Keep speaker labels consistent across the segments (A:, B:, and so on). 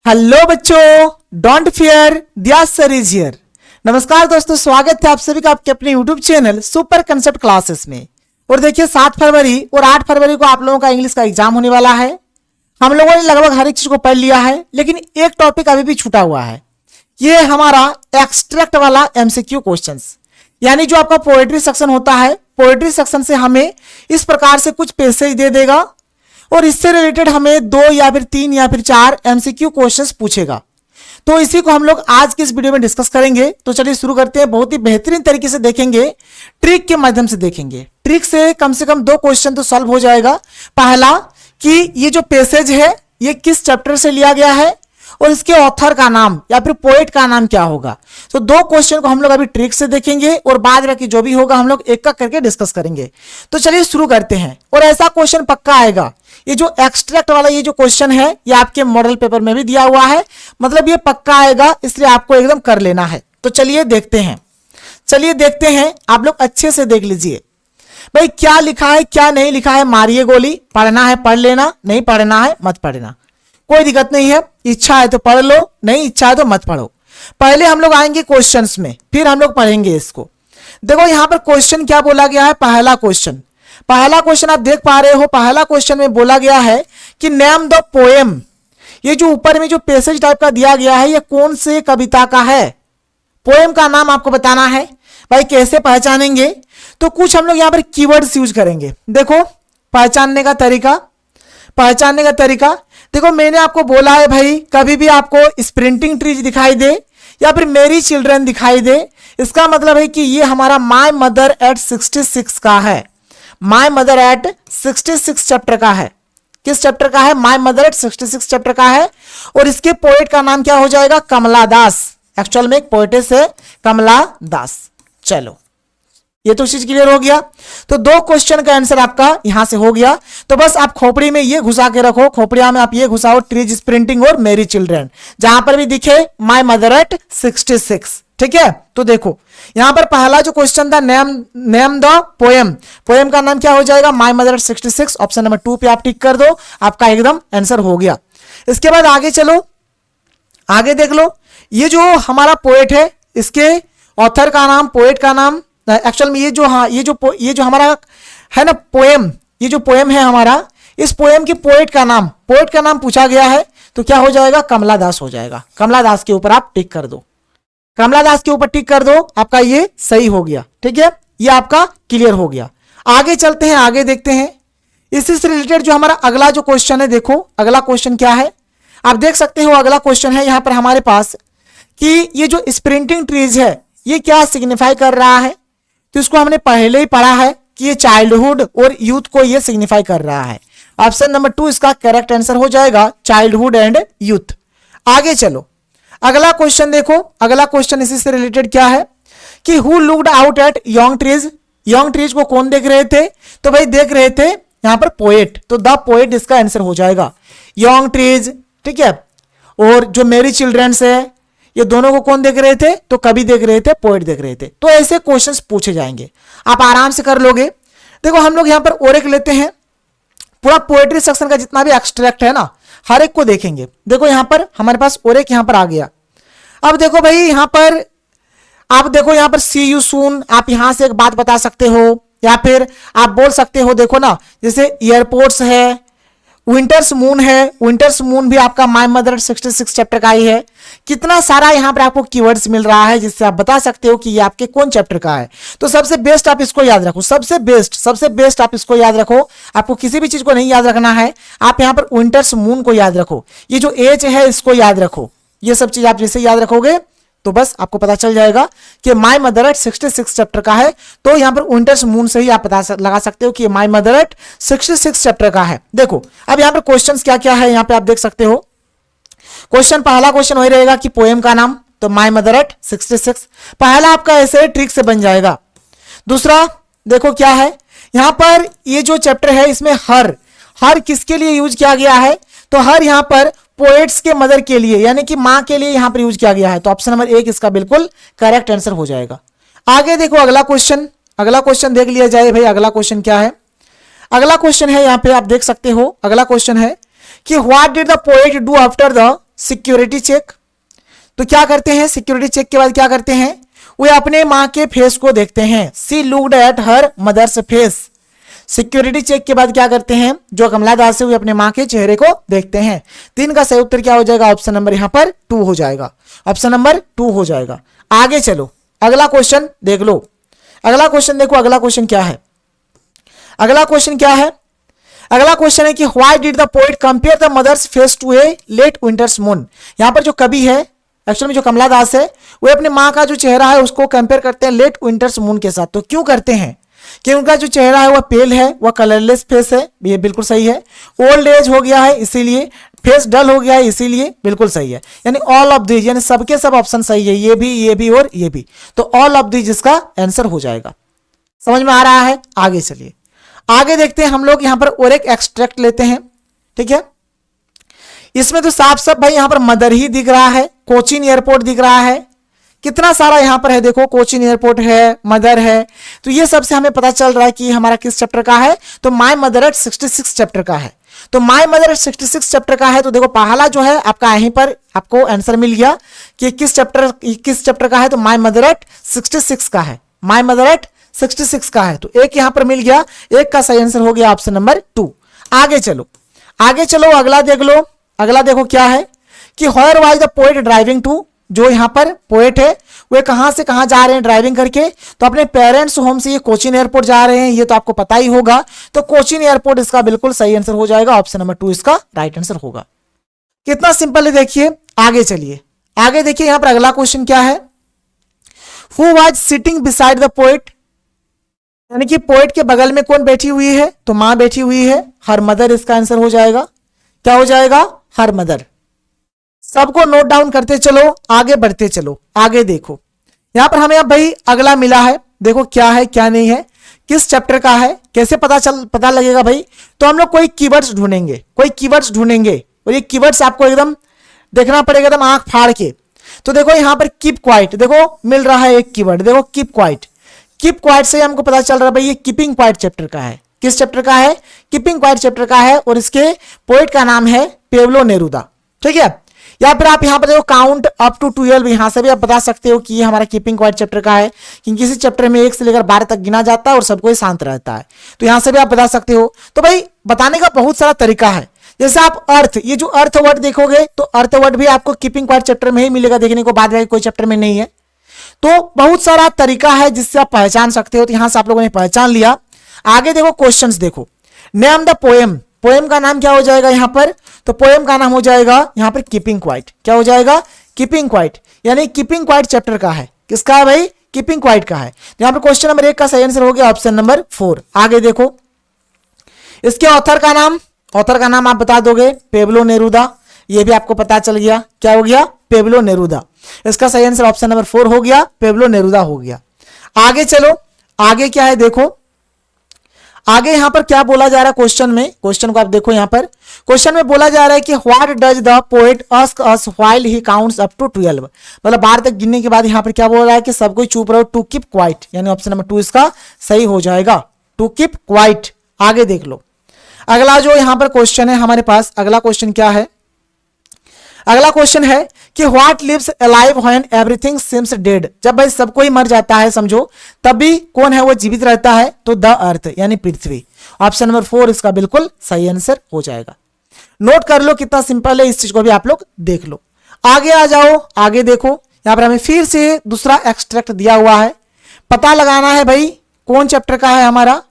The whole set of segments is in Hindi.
A: हेलो बच्चों, डोंट फियर, दिया सर इज हियर। नमस्कार दोस्तों, स्वागत है आप सभी का आपके अपने YouTube channel super concept classes में। और देखिए 7 फरवरी और 8 फरवरी को आप लोगों का इंग्लिश का एग्जाम होने वाला है। हम लोगों ने लगभग हर एक चीज को पढ़ लिया है, लेकिन एक टॉपिक अभी भी छूटा हुआ है। ये हमारा एक्सट्रैक्ट वाला एमसीक्यू क्वेश्चंस, यानी जो आपका पोएट्री सेक्शन होता है, पोएट्री सेक्शन से हमें इस प्रकार से कुछ पैसेज दे देगा और इससे रिलेटेड हमें 2 या फिर 3 या फिर 4 एमसीक्यू क्वेश्चंस पूछेगा। तो इसी को हम लोग आज की इस वीडियो में डिस्कस करेंगे। तो चलिए शुरू करते हैं। बहुत ही बेहतरीन तरीके से देखेंगे, ट्रिक के माध्यम से देखेंगे। ट्रिक से कम 2 क्वेश्चन तो सॉल्व हो जाएगा। पहला कि ये जो पैसेज है ये किस चैप्टर से लिया गया है और इसके ऑथर का नाम या फिर पोएट का नाम क्या होगा। तो 2 क्वेश्चन को हम लोग अभी ट्रिक से देखेंगे और बाद में जो भी होगा हम लोग एक एक करके डिस्कस करेंगे। तो चलिए शुरू करते हैं। और ऐसा क्वेश्चन पक्का आएगा, ये जो एक्सट्रैक्ट वाला ये जो क्वेश्चन है ये आपके मॉडल पेपर में भी दिया हुआ है, मतलब ये पक्का आएगा, इसलिए आपको एकदम कर लेना है। तो चलिए देखते हैं, आप लोग अच्छे से देख लीजिए भाई क्या लिखा है क्या नहीं लिखा है। मारिए गोली, पढ़ना है पढ़ लेना, नहीं पढ़ना है मत पढ़ना, कोई दिक्कत नहीं है। इच्छा है तो पढ़ लो, नहीं इच्छा है तो मत पढ़ो। पहले हम लोग आएंगे क्वेश्चंस में, फिर हम लोग पढ़ेंगे इसको। देखो यहां पर क्वेश्चन क्या बोला गया है। पहला क्वेश्चन आप देख पा रहे हो। पहला क्वेश्चन में बोला गया है कि नेम द पोएम। ये जो ऊपर में जो पैसेज टाइप का दिया गया है ये कौन से कविता का है। पोएम का नाम आपको बताना है। भाई कैसे पहचानेंगे, तो कुछ हम लोग यहां पर कीवर्ड्स यूज करेंगे। देखो पहचानने का तरीका देखो, मैंने आपको बोला है भाई कभी भी आपको स्प्रिंटिंग ट्रीज दिखाई दे या फिर मेरी चिल्ड्रन दिखाई दे, इसका मतलब है कि ये हमारा माय मदर एट 66 का है। माय मदर एट 66 चैप्टर का है। किस चैप्टर का है? माय मदर एट 66 चैप्टर का है। और इसके पोएट का नाम क्या हो जाएगा? कमला दास। एक्चुअल में एक पोएटेस है कमला दास। चलो ये तो चीज क्लियर हो गया। तो 2 क्वेश्चन का आंसर आपका यहां से हो गया। तो बस आप खोपड़ी में ये घुसा के रखो, खोपड़िया में आप ये घुसाओ ट्रीज स्प्रिंटिंग और मेरी चिल्ड्रन, जहां पर भी दिखे माय मदर एट 66। ठीक है, तो देखो यहां पर पहला जो क्वेश्चन था नेम द पोएम का नाम क्या हो जाएगा? My mother eight 66। Option number 2 पे आप टिक कर दो, आपका एकदम आंसर हो गया। इसके बाद आगे चलो, आगे देख लो। ये जो हमारा पोएट है इसके ऑथर का नाम, पोएट का नाम, एक्चुअल में ये जो हमारा है ना पोएम, ये जो पोएम है हमारा, इस पोएम की पोएट का नाम पूछा गया है। तो क्या हो जाएगा? कमला दास हो जाएगा। कमला दास के ऊपर आप टिक कर दो, कमला दास के ऊपर टिक कर दो, आपका ये सही हो गया। ठीक है, ये आपका क्लियर हो गया। आगे चलते हैं, आगे देखते हैं इसी से रिलेटेड जो हमारा अगला जो क्वेश्चन है। देखो अगला क्वेश्चन क्या है, आप देख सकते हो। अगला क्वेश्चन है यहां पर हमारे पास कि ये जो स्प्रिंटिंग ट्रीज है ये क्या सिग्निफाई कर रहा है। तो इसको हमने पहले ही पढ़ा है कि ये चाइल्डहुड और यूथ को ये सिग्निफाई कर रहा है। ऑप्शन नंबर 2 इसका करेक्ट आंसर हो जाएगा, चाइल्डहुड एंड यूथ। आगे चलो, अगला क्वेश्चन देखो। अगला क्वेश्चन इसी से रिलेटेड क्या है कि who looked out at young trees. Young trees को कौन देख रहे थे? तो भाई देख रहे थे यहां पर पोएट, तो द पोएट इसका आंसर हो जाएगा। यंग ट्रीज, ठीक है, और जो मेरी चिल्ड्रंस है ये दोनों को कौन देख रहे थे? तो कवि देख रहे थे, पोएट देख रहे थे। तो ऐसे क्वेश्चंस पूछे जाएंगे, आप आराम से कर लोगे। देखो हम लोग यहां पर और एक लेते हैं, पूरा पोएट्री सेक्शन का जितना भी एक्सट्रैक्ट है ना हर एक को देखेंगे। देखो यहां पर हमारे पास और एक यहां पर आ गया। अब देखो भाई यहां पर आप देखो, यहां पर सी यू सून, आप यहां से एक बात बता सकते हो या फिर आप बोल सकते हो। देखो ना, जैसे एयरपोर्ट्स है, विंटर्स मून है, विंटर्स मून भी आपका माय मदर 66 चैप्टर का ही है। कितना सारा यहां पर आपको कीवर्ड्स मिल रहा है जिससे आप बता सकते हो कि ये आपके कौन चैप्टर का है। तो सबसे बेस्ट आप इसको याद रखो, सबसे बेस्ट आप इसको याद रखो। आपको किसी भी चीज को नहीं याद रखना है, आप यहां पर विंटर्स मून को याद रखो, ये जो एज है इसको याद रखो। ये सब चीज आप जैसे याद रखोगे तो बस आपको पता चल जाएगा कि माय मदर एट 66 चैप्टर का है। तो यहां पर विंटर्स मून से ही आप पता लगा सकते हो कि माय मदर एट 66 चैप्टर का है। देखो अब यहां पर क्वेश्चंस क्या क्या है, यहां पे आप देख सकते हो। क्वेश्चन, पहला क्वेश्चन वही रहेगा कि पोएम का नाम, तो माय मदर एट 66। पहला आपका ऐसे ट्रिक से बन जाएगा। दूसरा देखो क्या है, यहां पर ये जो चैप्टर है इसमें हर किसके लिए यूज किया गया है? तो हर यहां पर पोएट्स के मदर के लिए, यानी कि मां के लिए यहां पर यूज किया गया है। तो ऑप्शन नंबर 1 इसका बिल्कुल करेक्ट आंसर हो जाएगा। आगे देखो अगला क्वेश्चन देख लिया जाए भाई। अगला क्वेश्चन क्या है? अगला क्वेश्चन है यहां पे आप देख सकते हो। अगला क्वेश्चन है कि what did the poet do after the security check. तो क्या करते हैं, सिक्योरिटी चेक के बाद क्या करते हैं, वे अपने मां के फेस को देखते हैं। She looked at her mother's face. Security check के बाद क्या करते हैं, जो कमला दास है वे अपने मां के चेहरे को देखते हैं। 3 का सही उत्तर क्या हो जाएगा, ऑप्शन नंबर यहां पर 2 हो जाएगा, ऑप्शन नंबर 2 हो जाएगा। आगे चलो, अगला क्वेश्चन देख लो। अगला क्वेश्चन देखो, अगला क्वेश्चन क्या है, अगला क्वेश्चन क्या है, अगला क्वेश्चन है कि why did the poet compare the mother's face to a late winter's moon. यहां पर जो कवि है, एक्चुअली में जो कमला दास है, वो अपने मां का जो चेहरा है उसको कंपेयर करते हैं लेट विंटर्स मून के साथ। तो क्यों करते हैं, कि उनका जो चेहरा है वह पेल है, वह कलरलेस फेस है, ये बिल्कुल सही है। ओल्ड एज हो गया है इसीलिए, फेस डल हो गया है इसीलिए, बिल्कुल सही है। यानी ऑल ऑफ दीज, यानी सबके सब ऑप्शन सही है, ये भी और ये भी। तो ऑल ऑफ दीज इसका आंसर हो जाएगा। समझ में आ रहा है। आगे चलिए, आगे देखते हैं हम लोग। यहां पर और एक एक्सट्रैक्ट लेते हैं, ठीक है। इसमें तो साफ साफ भाई यहां पर मदर ही दिख रहा है, कोचीन एयरपोर्ट दिख रहा है, कितना सारा यहां पर है, देखो कोचीन एयरपोर्ट है, मदर है। तो ये सबसे हमें पता चल रहा है कि हमारा किस चैप्टर का है, तो माय मदर एट 66 चैप्टर का है। तो माय मदर एट 66 चैप्टर का है। तो देखो पहला जो है आपका यहीं पर आपको आंसर मिल गया कि किस चैप्टर का है, तो माय मदर एट 66 का है, माय मदर एट 66 का है। तो एक यहां पर मिल गया, एक का सही आंसर हो गया ऑप्शन नंबर 2। आगे चलो, आगे चलो, अगला देख लो। अगला देखो क्या है कि where was the poet driving to. जो यहां पर पोएट है वे कहां से कहां जा रहे हैं ड्राइविंग करके, तो अपने पेरेंट्स होम से ये कोचीन एयरपोर्ट जा रहे हैं, ये तो आपको पता ही होगा। तो कोचीन एयरपोर्ट इसका बिल्कुल सही आंसर हो जाएगा, ऑप्शन नंबर 2 इसका राइट आंसर होगा। कितना सिंपल है देखिए। आगे चलिए, आगे देखिए यहां पर अगला क्वेश्चन क्या है, who was sitting beside the poet. यानी कि पोएट के बगल में कौन बैठी हुई है, तो मां बैठी हुई है, हर मदर इसका आंसर हो जाएगा। क्या हो जाएगा, हर मदर। सबको नोट डाउन करते चलो, आगे बढ़ते चलो। आगे देखो यहां पर हमें अब भाई अगला मिला है, देखो क्या है क्या नहीं है, किस चैप्टर का है, कैसे पता लगेगा भाई। तो हम लोग कोई कीवर्ड्स ढूंढेंगे, कोई कीवर्ड्स ढूंढेंगे, और ये कीवर्ड्स आपको एकदम देखना पड़ेगा, एकदम आंख फाड़ के। तो देखो यहां पर कीप क्वाइट, देखो मिल रहा है एक कीवर्ड, देखो कीप क्वाइट। कीप क्वाइट से हमको पता चल रहा है भाई ये कीपिंग क्वाइट चैप्टर का है। किस चैप्टर का है, कीपिंग क्वाइट चैप्टर का है, और इसके पोएट का नाम है पेब्लो नेरुदा, ठीक है। या फिर आप यहां पर देखो काउंट अप टू 12, यहां से भी आप बता सकते हो कि ये हमारा कीपिंग क्वाइट चैप्टर का है, क्योंकि किसी चैप्टर में 1 से लेकर 12 तक गिना जाता है और सब कोई शांत रहता है। तो यहां से भी आप बता सकते हो। तो भाई बताने का बहुत सारा तरीका है। जैसे आप अर्थ, ये जो अर्थ वर्ड देखोगे तो अर्थ वर्ड भी आपको कीपिंग क्वाइट चैप्टर में ही मिलेगा देखने को, बाद में कोई चैप्टर में नहीं है। तो बहुत सारा तरीका है जिससे आप पहचान सकते हो। तो यहां से आप लोगों ने पहचान लिया। आगे देखो क्वेश्चंस देखो, नेम द पोएम। पोएम का नाम क्या हो जाएगा यहां पर, तो पोएम का नाम हो जाएगा यहां पर कीपिंग क्वाइट। क्या हो जाएगा, कीपिंग क्वाइट, यानी कीपिंग क्वाइट चैप्टर का है। किसका है भाई, कीपिंग क्वाइट का है। यहां पर क्वेश्चन नंबर 1 का सही आंसर हो गया ऑप्शन नंबर 4। आगे देखो इसके ऑथर का नाम, ऑथर का नाम आप बता दोगे पेब्लो नेरुदा, ये भी आपको पता चल गया। क्या हो गया, पेब्लो नेरुदा। इसका सही आंसर ऑप्शन नंबर 4 हो गया, पेब्लो नेरुदा हो गया। आगे चलो, आगे क्या है देखो, आगे यहां पर क्या बोला जा रहा है क्वेश्चन में, क्वेश्चन को आप देखो। यहां पर क्वेश्चन में बोला जा रहा है कि what does the poet ask us while he counts up to 12। मतलब 12 तक गिनने के बाद यहां पर क्या बोल रहा है कि सब कोई चुप रहो, टू कीप क्वाइट, यानी ऑप्शन नंबर 2 इसका सही हो जाएगा, टू कीप क्वाइट। आगे देख लो अगला जो यहां पर क्वेश्चन है हमारे पास, अगला क्वेश्चन क्या है, अगला क्वेश्चन है कि what lives alive when everything seems dead. जब भाई सब कोई मर जाता है समझो, तब भी कौन है वो जीवित रहता है, तो द अर्थ यानी पृथ्वी। ऑप्शन नंबर 4 इसका बिल्कुल सही आंसर हो जाएगा। नोट कर लो कितना सिंपल है, इस चीज को भी आप लोग देख लो। आगे आ जाओ, आगे देखो यहां पर हमें फिर से दूसरा एक्सट्रैक्ट दिया हुआ है, पता लगाना है भाई कौन चैप्टर का है हमारा।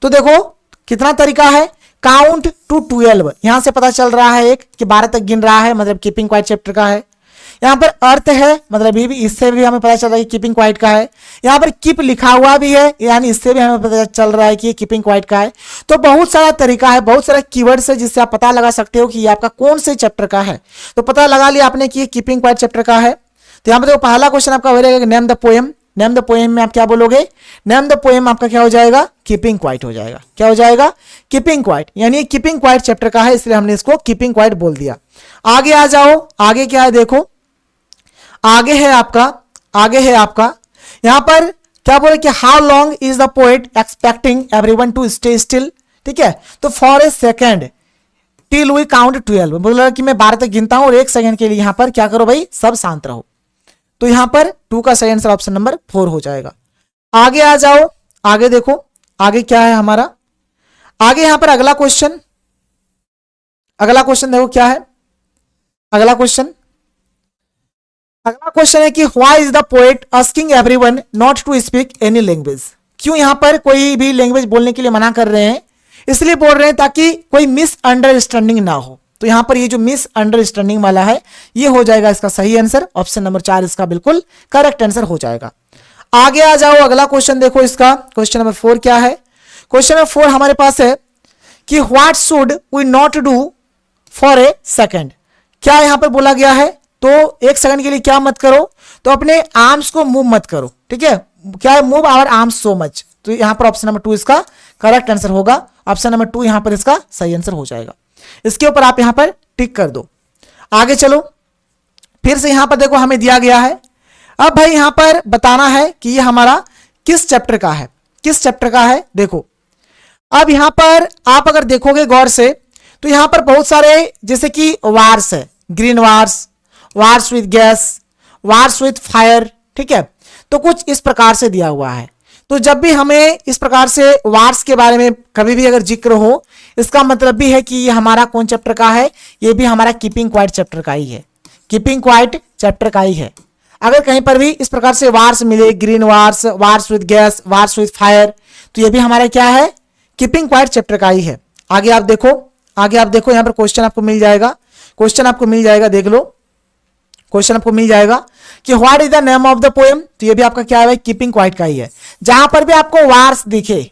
A: तो देखो कितना तरीका है, काउंट टू 12, यहां से पता चल रहा है एक कि 12 तक गिन रहा है, मतलब कीपिंग क्वाइट चैप्टर का है। यहां पर अर्थ है, मतलब ये भी, इससे भी हमें पता चल रहा है कि कीपिंग क्वाइट का है। यहां पर कीप लिखा हुआ भी है, यानी इससे भी हमें पता चल रहा है कि ये कीपिंग क्वाइट का है। तो बहुत सारा तरीका है, बहुत सारा कीवर्ड्स है जिससे आप पता लगा सकते हो कि ये आपका कौन से चैप्टर का है। तो पता लगा लिया आपने कि ये कीपिंग क्वाइट चैप्टर का है। तो यहां पर देखो पहला क्वेश्चन आपका हो जाएगा name the poem. Name the poem में आप क्या बोलोगे, नेम द पोएम आपका क्या हो जाएगा, कीपिंग क्वाइट हो जाएगा। क्या हो जाएगा, कीपिंग क्वाइट, यानी कीपिंग क्वाइट चैप्टर का है, इसलिए हमने इसको कीपिंग क्वाइट बोल दिया। आगे आ जाओ, आगे क्या है देखो, आगे है आपका, आगे है आपका यहां पर क्या बोले कि how long is the poet expecting everyone to stay still. ठीक है, तो for a second till we count 12, बोला कि मैं 12 तक गिनता हूं और 1 सेकंड के लिए यहां पर क्या करो भाई, सब शांत रहो। तो यहां पर 2 का सही आंसर ऑप्शन नंबर 4 हो जाएगा। आगे आ जाओ, आगे देखो आगे क्या है हमारा। आगे यहां पर अगला क्वेश्चन देखो क्या है अगला क्वेश्चन है कि why is the poet asking everyone not to speak any language. क्यों यहां पर कोई भी लैंग्वेज बोलने के लिए मना कर रहे हैं? इसलिए बोल रहे हैं ताकि कोई मिसअंडरस्टैंडिंग ना हो। तो यहां पर ये जो मिसअंडरस्टैंडिंग वाला है ये हो जाएगा इसका सही आंसर, ऑप्शन नंबर 4 इसका बिल्कुल करेक्ट आंसर हो जाएगा। आगे आ जाओ, अगला क्वेश्चन देखो इसका, क्वेश्चन नंबर 4 क्या है। क्वेश्चन नंबर 4 हमारे पास है कि what should we not do for a second. क्या यहां पर बोला गया है? तो 1 सेकंड के लिए क्या मत करो? तो अपने आर्म्स को मूव मत करो, ठीक है। क्या है? Move our arms so much. तो यहां पर ऑप्शन नंबर 2 इसका करेक्ट आंसर होगा, ऑप्शन नंबर 2 यहां पर इसका सही आंसर हो जाएगा। इसके ऊपर आप यहां पर टिक कर दो। आगे चलो, फिर से यहां पर देखो हमें दिया गया है। अब भाई यहां पर बताना है कि ये हमारा किस चैप्टर का है, किस चैप्टर का है। देखो अब यहां पर आप अगर देखोगे गौर से तो यहां पर बहुत सारे जैसे कि वार्स है, green wars, wars with gas, wars with fire, ठीक है। तो कुछ इस प्रकार से दिया हुआ है। तो जब भी हमें इस प्रकार से वार्स के बारे में कभी भी अगर जिक्र हो, इसका मतलब भी है कि ये हमारा कौन चैप्टर का है? ये भी हमारा कीपिंग क्वाइट चैप्टर का ही है, कीपिंग क्वाइट चैप्टर का ही है। अगर कहीं पर भी इस प्रकार से वार्स मिले, green wars, wars with gas, wars with fire, तो ये भी हमारा क्या है? कीपिंग क्वाइट चैप्टर का ही है। आगे आप देखो, यहां पर क्वेश्चन आपको मिल जाएगा, देख लो क्वेश्चन आपको मिल जाएगा कि what is the name of the poem. तो ये भी आपका क्या है? कीपिंग क्वाइट का ही है। जहां पर भी आपको वार्स दिखे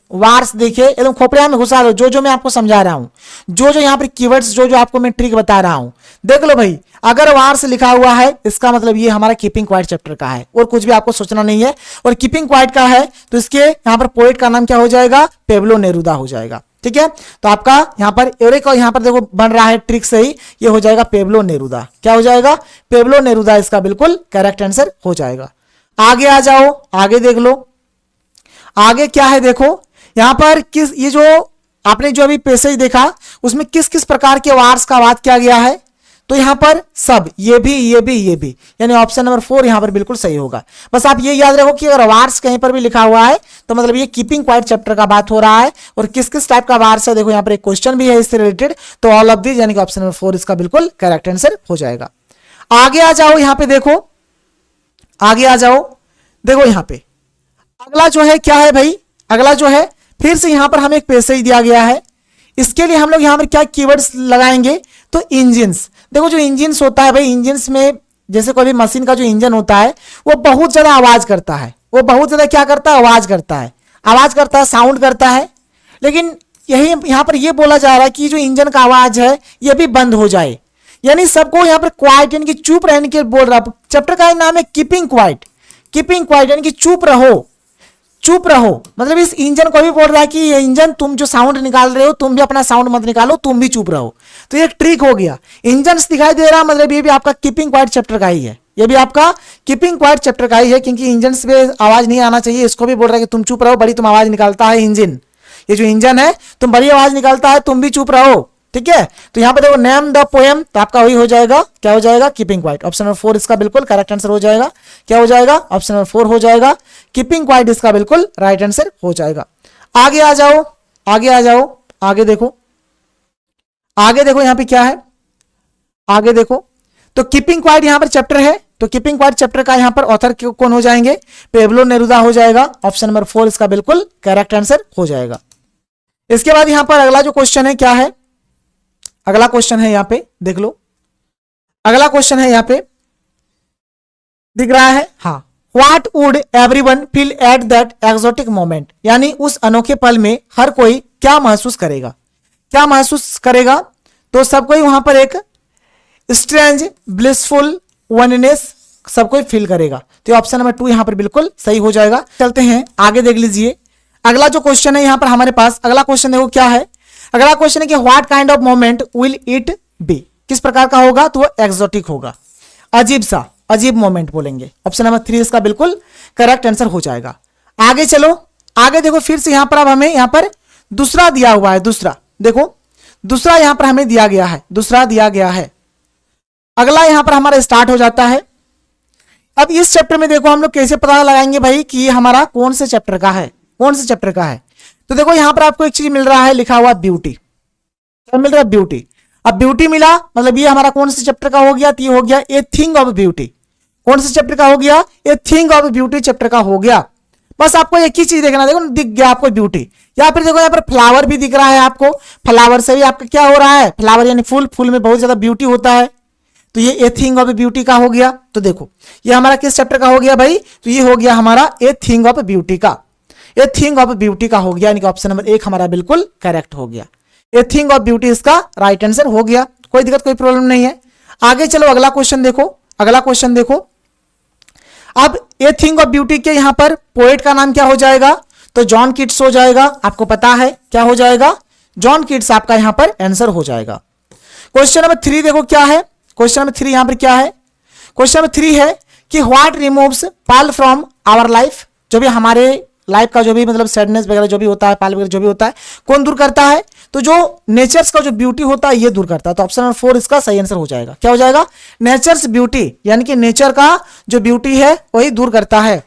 A: एकदम खोपड़िया में घुसा लो, जो मैं आपको समझा रहा हूं, जो यहां पर कीवर्ड्स जो आपको मैं ट्रिक बता रहा हूं, देख लो भाई। अगर वार्स लिखा हुआ है इसका मतलब ये हमारा कीपिंग क्वाइट चैप्टर का है और कुछ भी आपको सोचना नहीं है। और कीपिंग क्वाइट का है तो इसके यहां पर पोएट का नाम क्या हो जाएगा? पेब्लो नेरुदा हो जाएगा, ठीक है। तो आपका यहां पर यहां पर देखो बन रहा है ट्रिक से ही, ये हो जाएगा पेब्लो नेरुदा। क्या हो जाएगा? पेब्लो नेरुदा इसका बिल्कुल करेक्ट आंसर हो जाएगा। आगे आ जाओ, आगे देख लो, आगे क्या है देखो। यहां पर किस, ये जो आपने जो अभी पैसेज देखा उसमें किस किस प्रकार के वार्स का बात किया गया है? तो यहां पर सब, ये भी, यानी ऑप्शन नंबर 4 यहां पर बिल्कुल सही होगा। बस आप ये याद रखो कि अगर वार्स कहीं पर भी लिखा हुआ है तो मतलब ये कीपिंग क्वाइट चैप्टर का बात हो रहा है। और किस किस टाइप का वार्स है देखो, यहां पर एक क्वेश्चन भी है इससे रिलेटेड। तो ऑल ऑफ दिस यानी कि ऑप्शन नंबर 4 इसका बिल्कुल करेक्ट आंसर हो जाएगा। आगे आ जाओ, यहां पे देखो, आगे आ जाओ, देखो यहां पे अगला जो है क्या है भाई? अगला जो है फिर से यहां पर हमें एक पैसेज दिया गया है। इसके लिए हम लोग यहां पर क्या कीवर्ड्स लगाएंगे? तो इंजिन्स। देखो जो इंजिन्स होता है भाई, इंजिन्स में जैसे कोई भी मशीन का जो इंजन होता है वो बहुत ज्यादा आवाज करता है, वो बहुत ज्यादा क्या करता है? आवाज करता है, साउंड करता है। लेकिन यही यहां पर ये बोला जा रहा है कि जो इंजन का आवाज है ये भी बंद हो जाए, यानी सबको यहां पर क्वाइट यानी कि चुप रहने के बोल रहा है। चैप्टर का नाम है कीपिंग क्वाइट, यानी कि चुप रहो, मतलब इस इंजन को भी बोल रहा है कि ये इंजन, तुम जो साउंड निकाल रहे हो तुम भी अपना साउंड मत निकालो, तुम भी चुप रहो। तो ये एक ट्रिक हो गया। इंजन दिखाई दे रहा, मतलब ये भी आपका कीपिंग क्वाइट चैप्टर का ही है, क्योंकि इंजन पे आवाज नहीं आना चाहिए। इसको भी बोल रहा है कि तुम चुप रहो, बड़ी तुम आवाज निकालता है इंजन, ये जो इंजन है तुम बड़ी आवाज निकालता है, तुम भी चुप रहो, ठीक है। तो यहां पर देखो नेम द पोएम, तो आपका वही हो जाएगा, क्या हो जाएगा? Keeping quiet. ऑप्शन नंबर 4 इसका बिल्कुल करेक्ट आंसर हो जाएगा। क्या हो जाएगा? ऑप्शन नंबर 4 हो जाएगा, कीपिंग क्वाइट इसका बिल्कुल राइट आंसर हो जाएगा। आगे आ जाओ, आगे देखो, यहां पे क्या है? आगे देखो, तो कीपिंग क्वाइट यहां पर चैप्टर है, तो कीपिंग क्वाइट चैप्टर का यहां पर ऑथर कौन हो जाएंगे? पेब्लो नेरुदा हो जाएगा। ऑप्शन नंबर 4 इसका बिल्कुल करेक्ट आंसर हो जाएगा। इसके बाद यहां पर अगला जो क्वेश्चन है क्या है? अगला क्वेश्चन है यहां पे देख लो, अगला क्वेश्चन है यहां पे दिख रहा है, हाँ। What would everyone feel at that exotic moment, यानी उस अनोखे पल में हर कोई क्या महसूस करेगा? तो सब कोई वहां पर एक स्ट्रेंज ब्लिसफुल वननेस सब कोई फील करेगा। तो ऑप्शन नंबर 2 यहां पर बिल्कुल सही हो जाएगा। चलते हैं आगे, देख लीजिए अगला जो क्वेश्चन है यहां पर हमारे पास। अगला क्वेश्चन देखो क्या है? अगला क्वेश्चन है कि what kind of moment will it be, किस प्रकार का होगा? तो वो एक्सोटिक होगा, अजीब मोमेंट बोलेंगे। ऑप्शन नंबर 3 इसका बिल्कुल करेक्ट आंसर हो जाएगा। आगे चलो, आगे देखो, फिर से यहां पर अब हमें यहां पर दूसरा दिया हुआ है, दूसरा देखो, दूसरा यहां पर हमें दिया गया है, दूसरा दिया गया है। अगला यहां पर हमारा स्टार्ट हो जाता है। अब इस चैप्टर में देखो हम लोग कैसे पता लगाएंगे भाई कि ये हमारा कौन से चैप्टर का है, कौन से चैप्टर का है। तो देखो यहां पर आपको एक चीज मिल रहा है, लिखा हुआ ब्यूटी। क्या मिल रहा है? ब्यूटी। अब ब्यूटी मिला मतलब ये हमारा कौन से चैप्टर का हो गया? तो ये हो गया ए थिंग ऑफ ब्यूटी। कौन से चैप्टर का हो गया? A thing of beauty chapter का हो गया। बस आपको एक ही चीज देखना, देखो दिख गया आपको ब्यूटी। या फिर देखो यहाँ पर फ्लावर भी दिख रहा है आपको, फ्लावर से भी आपका क्या हो रहा है? फ्लावर यानी फूल, फूल में बहुत ज्यादा ब्यूटी होता है। तो ये ए थिंग ऑफ ब्यूटी का हो गया। तो देखो ये हमारा किस चैप्टर का हो गया भाई? तो ये हो गया हमारा ए थिंग ऑफ ब्यूटी का, ए थिंग ऑफ ब्यूटी का हो गया, यानी कि ऑप्शन नंबर 1 हमारा बिल्कुल करेक्ट हो गया। ए थिंग ऑफ ब्यूटी इसका राइट आंसर हो गया। कोई दिक्कत, कोई प्रॉब्लम नहीं है। आगे चलो अगला क्वेश्चन देखो, अगला क्वेश्चन देखो। अब ए थिंग ऑफ ब्यूटी के यहां पर पोएट का नाम क्या हो जाएगा? तो जॉन किट्स हो जाएगा। आपको पता है क्या हो जाएगा? जॉन किट्स आपका यहां पर आंसर हो जाएगा। क्वेश्चन नंबर 3 देखो क्या है? क्वेश्चन नंबर 3 यहां पर क्या है? क्वेश्चन नंबर 3 है कि what removes pall from our life. जो भी हमारे लाइफ का जो भी मतलब सैडनेस वगैरह जो भी होता है, पाल वगैरह जो भी होता है, कौन दूर करता है? तो जो नेचर्स का जो ब्यूटी होता है ये दूर करता है। तो ऑप्शन नंबर 4 इसका सही आंसर हो जाएगा। क्या हो जाएगा? नेचर्स ब्यूटी, यानी कि नेचर का जो ब्यूटी है वही दूर करता है।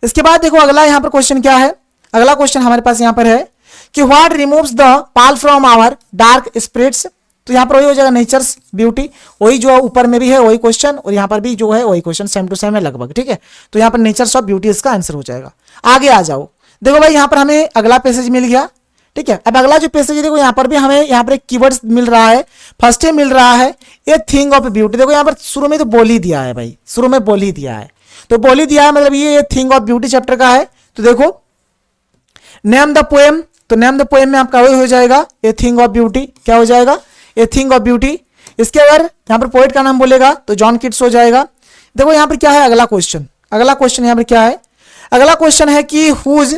A: इसके बाद देखो अगला यहां पर क्वेश्चन क्या है? अगला क्वेश्चन हमारे पास यहां पर है कि what removes the pall from our dark spirits. तो यहां पर वही हो जाएगा नेचर्स ब्यूटी, वही जो ऊपर में भी है वही क्वेश्चन और यहां पर भी जो है वही क्वेश्चन, सेम टू सेम है लगभग। ठीक है, तो यहां पर नेचर्स ऑफ ब्यूटी इसका आंसर हो जाएगा। आगे आ जाओ, देखो भाई यहां पर हमें अगला पैसेज मिल गया। ठीक है, अब अगला जो पैसेज है देखो यहां पर भी हमें यहां पर एक कीवर्ड्स मिल रहा है। फर्स्ट टाइम मिल रहा है ए थिंग ऑफ ब्यूटी। देखो यहां पर शुरू में तो बोल ही दिया है भाई, शुरू में बोल ही दिया है। तो बोल ही दिया है मतलब ये थिंग ऑफ ब्यूटी चैप्टर का है। तो देखो नेम द पोएम, तो नेम द पोएम में आपका वही हो जाएगा ए थिंग ऑफ ब्यूटी। क्या हो जाएगा? A thing of beauty. इसके अगर यहां पर पोएट का नाम बोलेगा तो जॉन किट्स हो जाएगा। देखो यहां पर क्या है अगला क्वेश्चन? अगला क्वेश्चन यहां पर क्या है? अगला क्वेश्चन है कि whose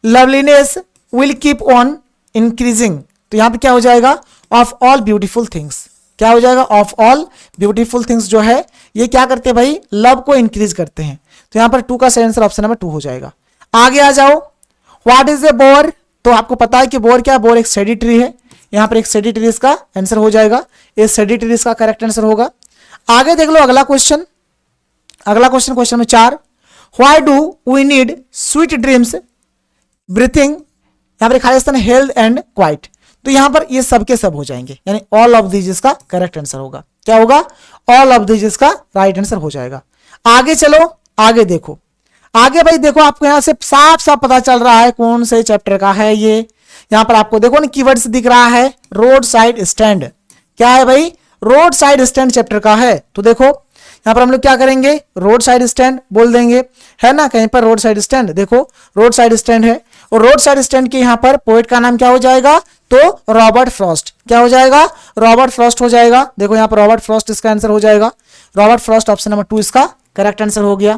A: loveliness will keep on increasing. तो यहां पर क्या हो जाएगा? Of all beautiful things. क्या हो जाएगा? ऑफ ऑल ब्यूटीफुल थिंग्स जो है ये क्या करते हैं भाई? लव को इंक्रीज करते हैं। तो यहां पर 2 का सही आंसर ऑप्शन नंबर 2 हो जाएगा। आगे आ जाओ, व्हाट इज ए बोर। तो आपको पता है कि बोर क्या है? बोर एक स्टडी ट्री है। यहां पर एक स्टडी ट्री इसका आंसर हो जाएगा। ये स्टडी ट्री इसका करेक्ट आंसर होगा। आगे देख लो अगला क्वेश्चन, अगला question, question number 4, why do we need sweet dreams breathing. यहां पर खाली स्थान हेल्थ एंड क्वाइट। तो यहां पर ये सब के सब हो जाएंगे, यानी ऑल ऑफ दीज इसका करेक्ट आंसर होगा। क्या होगा? ऑल ऑफ दीज इसका राइट आंसर हो जाएगा। आगे चलो, आगे देखो, आगे भाई देखो आपको यहां से साफ साफ पता चल रहा है कौन से चैप्टर का है ये। यहां पर आपको देखो ना कीवर्ड्स दिख रहा है, रोड साइड स्टैंड। क्या है भाई? रोड साइड स्टैंड चैप्टर का है। तो देखो यहां पर हम लोग क्या करेंगे? रोड साइड स्टैंड बोल देंगे, है ना? कहीं पर रोड साइड स्टैंड, देखो रोड साइड स्टैंड है। और रोड साइड स्टैंड के यहां पर पोएट का नाम क्या हो जाएगा? तो रॉबर्ट फ्रॉस्ट। क्या हो जाएगा? रॉबर्ट फ्रॉस्ट हो जाएगा। देखो यहां पर रॉबर्ट फ्रॉस्ट इसका आंसर हो जाएगा। रॉबर्ट फ्रॉस्ट ऑप्शन नंबर 2 इसका करेक्ट आंसर हो गया।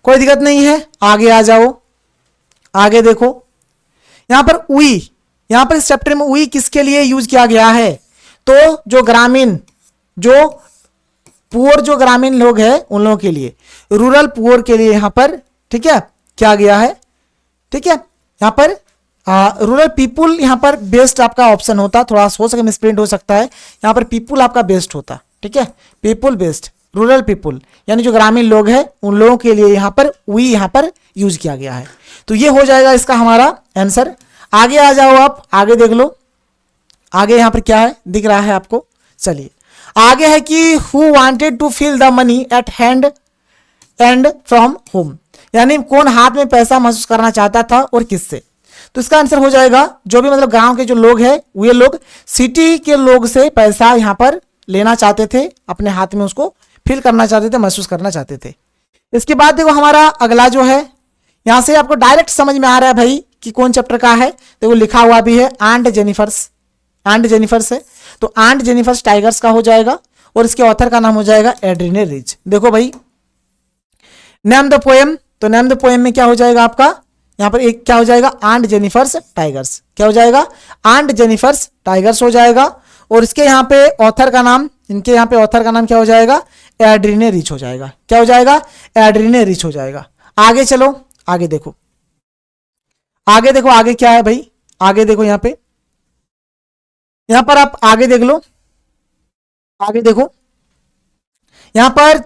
A: कोई दिक्कत नहीं है। आगे आ जाओ, आगे देखो यहां पर वी, यहां पर इस चैप्टर में वी किसके लिए यूज किया गया है? तो जो ग्रामीण, जो पुअर जो ग्रामीण लोग हैं उन लोगों के लिए, रूरल पुअर के लिए यहां पर ठीक है क्या गया है? ठीक है, यहां पर रूरल पीपुल यहां पर बेस्ट आपका ऑप्शन होता, थोड़ा हो सके मिसप्रिंट हो सकता है। यहां पर पीपुल आपका बेस्ट होता। ठीक है, पीपुल बेस्ट, रूरल पीपुल यानी जो ग्रामीण लोग हैं उन लोगों के लिए यहां पर वी यहां पर यूज किया गया है। तो ये हो जाएगा इसका हमारा आंसर। आगे आ जाओ आप, आगे देख लो, आगे यहां पर क्या है दिख रहा है आपको। चलिए आगे है कि who wanted to feel the money at hand and from home, यानी कौन हाथ में पैसा महसूस करना चाहता था और किससे। तो इसका आंसर हो जाएगा जो भी मतलब गांव के जो लोग हैं वे लोग सिटी के लोग से पैसा यहां पर लेना चाहते थे, अपने हाथ में उसको फील करना चाहते थे, महसूस करना चाहते थे। इसके बाद देखो हमारा अगला जो है, यहां से आपको डायरेक्ट समझ में आ रहा है भाई कि कौन चैप्टर का है। देखो लिखा हुआ भी है आंट जेनिफर्स, आंट जेनिफर्स है। तो आंट जेनिफर्स टाइगर्स का हो जाएगा और इसके ऑथर का नाम हो जाएगा एड्रीने रिच। देखो भाई नेम द पोएम, तो नेम द पोएम में क्या हो जाएगा आपका? यहां पर एक क्या हो जाएगा? Aunt Jennifer's tigers. क्या हो जाएगा? आंट जेनिफर्स टाइगर्स हो जाएगा। और इसके यहाँ पे ऑथर का नाम, इनके यहाँ पे ऑथर का नाम क्या हो जाएगा? एड्रीने रिच हो जाएगा। क्या हो जाएगा? एड्रीने रिच हो जाएगा। आगे चलो, आगे देखो, आगे देखो, आगे क्या है भाई? आगे देखो यहाँ पे यहां पर आप आगे देख लो, आगे देखो, यहां पर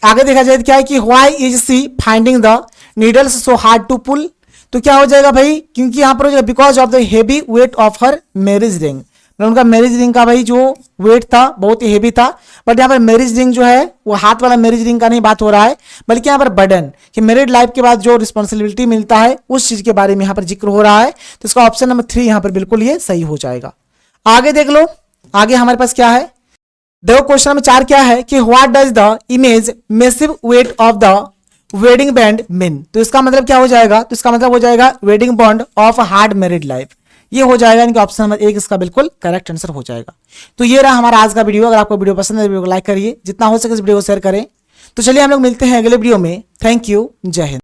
A: आगे देखा जाए तो क्या है कि why is she finding the needles so hard to pull. तो क्या हो जाएगा भाई, क्योंकि यहां पर हो जाएगा because of the heavy weight of her marriage ring. उनका मैरिज रिंग का भाई जो वेट था बहुत ही हेवी था। बट यहाँ पर मैरिज रिंग जो है वो हाथ वाला मैरिज रिंग का नहीं बात हो रहा है, बल्कि यहाँ पर बर्डन कि मैरिड लाइफ के बाद जो रिस्पॉन्सिबिलिटी मिलता है उस चीज के बारे में यहाँ पर जिक्र हो रहा है। तो इसका ऑप्शन नंबर 3 यहाँ पर बिल्कुल ये सही हो जाएगा। आगे देख लो, आगे हमारे पास क्या है, देखो क्वेश्चन नंबर 4 क्या है कि what does the image massive weight of the wedding band mean. तो इसका मतलब क्या हो जाएगा, तो इसका मतलब हो जाएगा wedding bond of hard married life. ये हो जाएगा इनका ऑप्शन नंबर 1 इसका बिल्कुल करेक्ट आंसर हो जाएगा। तो ये रहा हमारा आज का वीडियो। अगर आपको वीडियो पसंद है वीडियो को लाइक करिए, जितना हो सके इस वीडियो को शेयर करें। तो चलिए हम लोग मिलते हैं अगले वीडियो में। थैंक यू, जय हिंद।